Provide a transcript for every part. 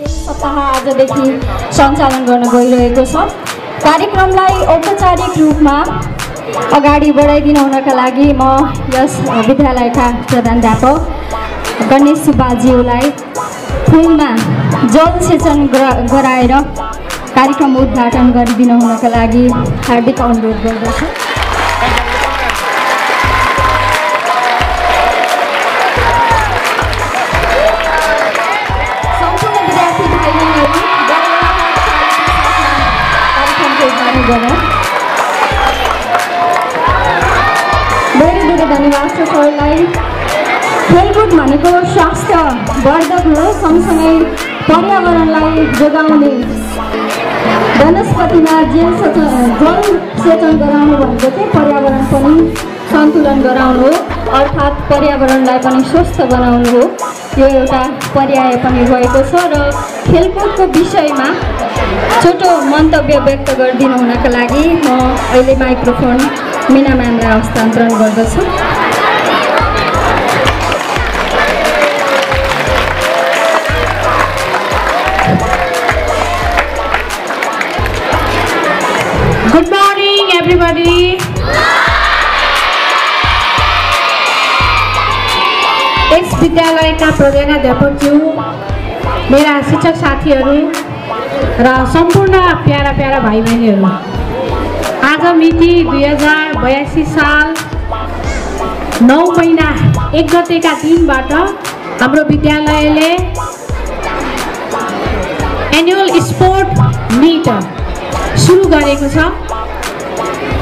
सप्ताह आजदेखि सञ्चालन गर्न गइरहेको छ। कार्यक्रमलाई औपचारिक रूपमा अगाडि बढाइदिन हुनका लागि म यस विद्यालयका प्रधानाध्यापक गणेश सुब्बाज्यूलाई फुलमा जल सेचन गराएर कार्यक्रम उद्घाटन गरिदिन हुनका लागि हार्दिक अनुरोध गर्दछु। धेरै धेरै धन्यवाद छ सरलाई। खेलकुद भनेको स्वास्थ्य वर्धक हो, सँगसँगै पर्यावरणलाई जोगाउने, वनस्पतिमा जल सेचन गराउनु भनेको चाहिँ पर्यावरण पनि सन्तुलन गराउनु हो, अर्थात् पर्यावरणलाई पनि स्वस्थ बनाउनु हो। यो एउटा पर्याय पनि रहेको छ र खेलकुदको विषयमा छोटो मन्तव्य व्यक्त गरिदिनु हुनका लागि म अहिले माइक्रोफोन मिना म्यामलाई हस्तान्तरण गर्दछु। Good morning everybody. यस विद्यालयका प्रधानाध्यापकज्यू, मेरा शिक्षक साथीहरू र सम्पूर्ण प्यारा प्यारा भाइ बहिनीहरू, आज मिति 2082 साल 9 महिना 1 गतेका दिनबाट हाम्रो विद्यालयले एनुअल स्पोर्ट मिट सुरु गरेको छ।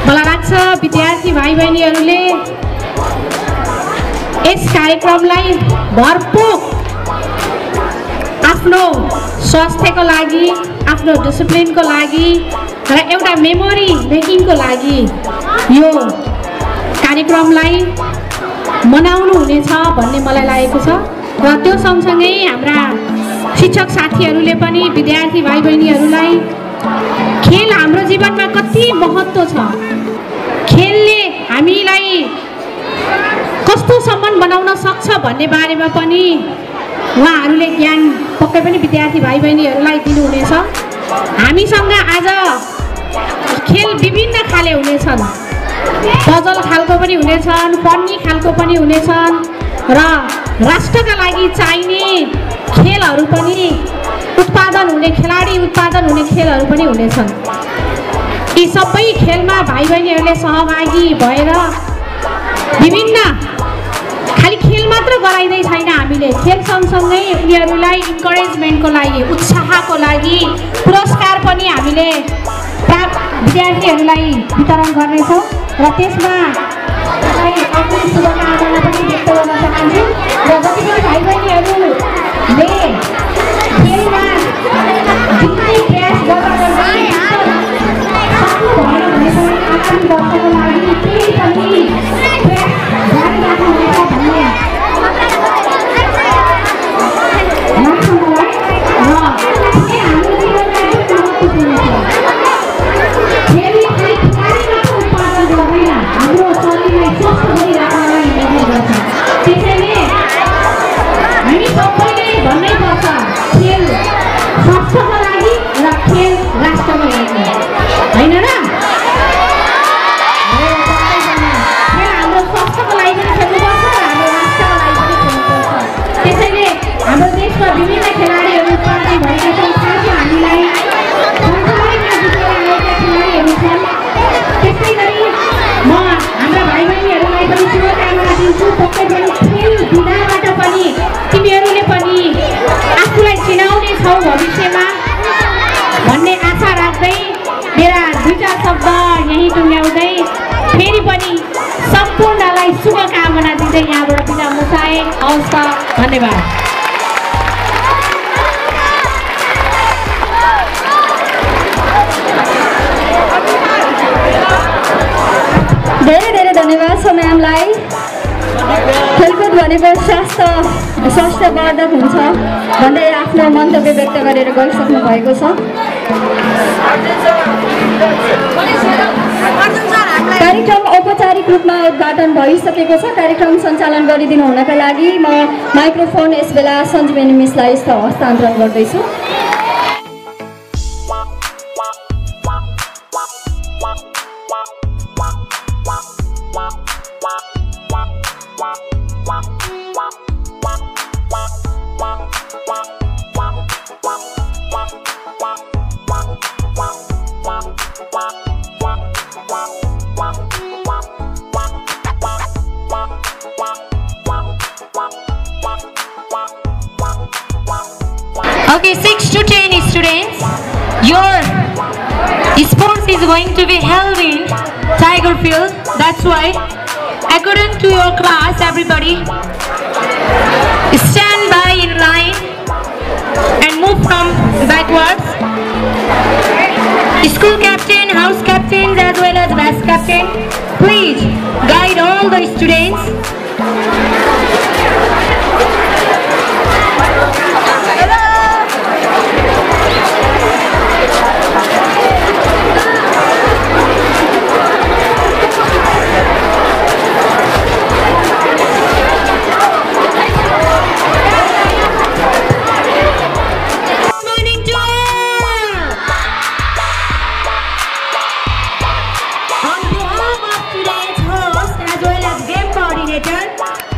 मलाई लाग्छ विद्यार्थी भाइ बहिनीहरूले यस कार्यक्रमलाई भरपूर आफ्नो स्वास्थ्यको लागि, आफ्नो डिसिप्लिनको लागि र एउटा मेमोरी मेकिङको लागि यो कार्यक्रमलाई मनाउनु हुनेछ भन्ने मलाई लागेको छ। र त्यो सँगसँगै हाम्रा शिक्षक साथीहरूले पनि विद्यार्थी भाइ बहिनीहरूलाई खेल हाम्रो जीवनमा कति महत्त्व छ, खेलले हामीलाई कस्तोसम्म बनाउन सक्छ भन्ने बारेमा पनि उहाँहरूले ज्ञान पक्कै पनि विद्यार्थी भाइ बहिनीहरूलाई दिनुहुनेछ। हामीसँग आज खेल विभिन्न खाले हुनेछन्, पजल खालको पनि हुनेछन्, पन्नी खालको पनि हुनेछन् र राष्ट्रका लागि चाहिने खेलहरू पनि उत्पादन हुने, खेलाडी उत्पादन हुने खेलहरू पनि हुनेछन्। यी सबै खेलमा भाइ बहिनीहरूले सहभागी भएर विभिन्न खालि खेल मात्र गराइँदै छैन, हामीले खेल सँगसँगै उनीहरूलाई इन्करेजमेन्टको लागि, उत्साहको लागि पुरस्कार पनि हामीले विद्यार्थीहरूलाई वितरण गर्नेछौँ र त्यसमा अग्रिम शुभकामना पनि व्यक्त गर्न चाहन्छु। र जति पनि भाइ बहिनीहरूले खेलमा जित्ने प्रयास गर्दै सक्नु भएन भने पनि आगामी वर्षको लागि केही पनि प्रयास जारी राख्नुहुनेछ भन्ने लाग्छ मलाई। र हाम्रो जीवनमा एकदम महत्त्वपूर्ण छ। खेलले खालि खेलाडी मात्र उत्पादन गर्दैन, हाम्रो शरीरलाई स्वस्थ गरिराख्नलाई मद्दत गर्छ। त्यसैले हामी सबैले भन्नै पर्छ, खेल स्वास्थ्यको लागि र खेल राष्ट्रको लागि, होइन र? खेल हाम्रो स्वास्थ्यको लागि पनि खेल्नुपर्छ र हाम्रो राष्ट्रको लागि पनि खेल्नुपर्छ। त्यसैले हाम्रो देशमा विभिन्न खेलाडीहरू उत्पादन भएका छन्, साथै हामीलाई सञ्चालनमा जितेर आएका खेलाडीहरू छन्। त्यसै गरी म हाम्रा भाइ बहिनीहरूलाई पनि शुभकामना दिन्छु। पक्कै पनि खेल विधाबाट पनि तिमीहरूले पनि आफूलाई चिनाउने छौ भविष्यमा भन्ने आशा राख्दै मेरा दुईटा शब्द यहीँ टुङ्ग्याउँदै फेरि पनि सम्पूर्णलाई शुभकामना दिँदै यहाँबाट बिदा मुसाए। हवस् त, धन्यवाद। धेरै धेरै धन्यवाद छ म्यामलाई। खेलकुद भनेको स्वास्थ्यवर्धक हुन्छ भन्दै आफ्नो मन्तव्य व्यक्त गरेर गइसक्नु भएको छ। कार्यक्रम औपचारिक रूपमा उद्घाटन भइसकेको छ। कार्यक्रम सञ्चालन गरिदिनु हुनका लागि म माइक्रोफोन यसबेला सञ्जीवनी मिसलाई हस्तान्तरण गर्दैछु। Okay, 6 to 10 students, your sports is going to be held in Tiger Field. That's why, according to your class, everybody stand by in line and move from backwards. School captain, house captains as well as vice captain, please guide all the students.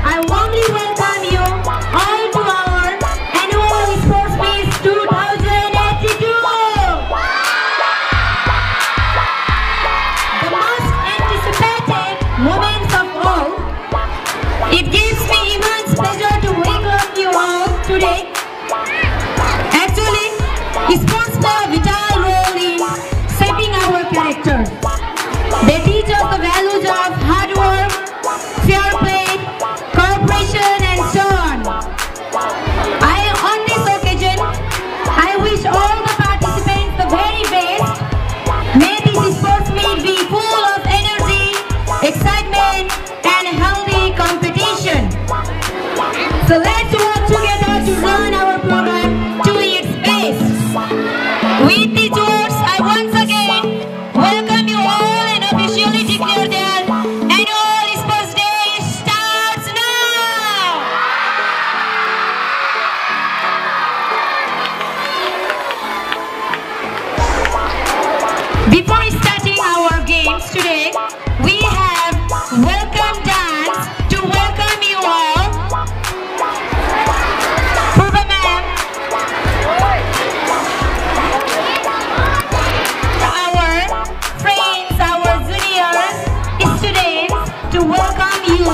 I warmly welcome you all to our annual Sports Meet 2082. The most anticipated moments of all. It gives me immense pleasure to welcome you all today. Actually, sports play a vital role in shaping our character. They teach us the values of hard work, fair play, cooperation and so on. On this occasion, I wish all the participants the very best. May this sports meet be full of energy, excitement and healthy competition. So let's work together to run our program to its best. With these words, I once again welcome you all and officially declare that annual sports day starts now. Before starting our games today, we have welcome dance to welcome you all. Purva ma'am, our friends, our juniors, students, to welcome you.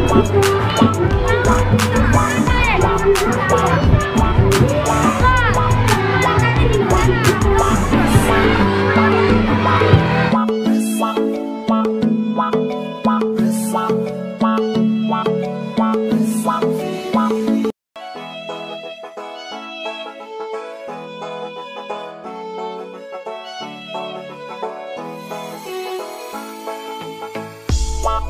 Thank you.